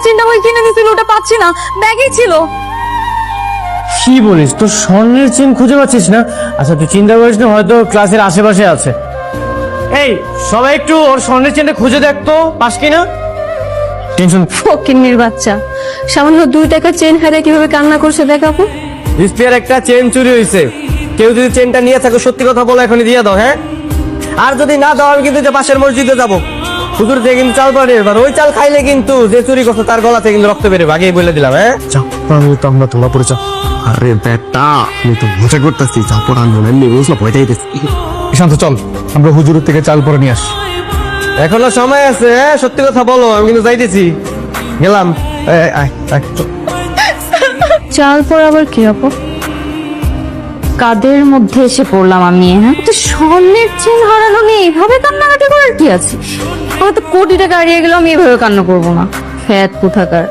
চেনটা আমাকে কিনে দিয়েছিল, ওটা পাচ্ছি না, ব্যাগেই ছিল। কি বলিস, তোর স্বর্ণের চেন খুঁজে পাচ্ছিস না? আচ্ছা তুই চিন্তা করিস না, হয়তো ক্লাসের আশেপাশে আছে। এই সবাই একটু ওর স্বর্ণের চেনটা খুঁজে দেখতো, পাস কিনা। টেনশন। ফকিন্নির বাচ্চা, সামান্য 2 টাকার চেন হারিয়ে কিভাবে কান্না করছে দেখাবো। ডিসপ্লের একটা চেন চুরি হয়েছে, কেউ যদি চেনটা নিয়ে থাকো সত্যি কথা বলো, এখনই দিয়ে দাও। হ্যাঁ, আর যদি না দাও আমি কিন্তু যে পাশের মসজিদে যাবো, হুজুর থেকে কিন্তু চাল পাড়ে, এবার ওই চাল খাইলে কিন্তু যে চুরি করছে তার গলা থেকে কিন্তু রক্ত বেরোবে, আগেই বলে দিলাম। হ্যাঁ আমরা তোমরা পড়ে চাও। আরে বেটা, আমি তো মজা করতেছি, চাপড় আনবো না, এমনি বুঝলো ভয় যাইতেছি। শান্ত, চল আমরা হুজুরের থেকে চাল পরে নিয়ে আসি। এখনো সময় আছে, হ্যাঁ সত্যি কথা বলো, আমি কিন্তু যাইতেছি, গেলাম। চাল পর আবার কি আপু? কাদের মধ্যে এসে পড়লাম আমি? হ্যাঁ, তো স্বর্ণের চেন হারানো নিয়ে এইভাবে কান্নাকাটি করার কি আছে? হয়তো কোটি টাকা হারিয়ে গেলেও আমি এভাবে কান্না করবো না। ফ্যাট কোথাকার।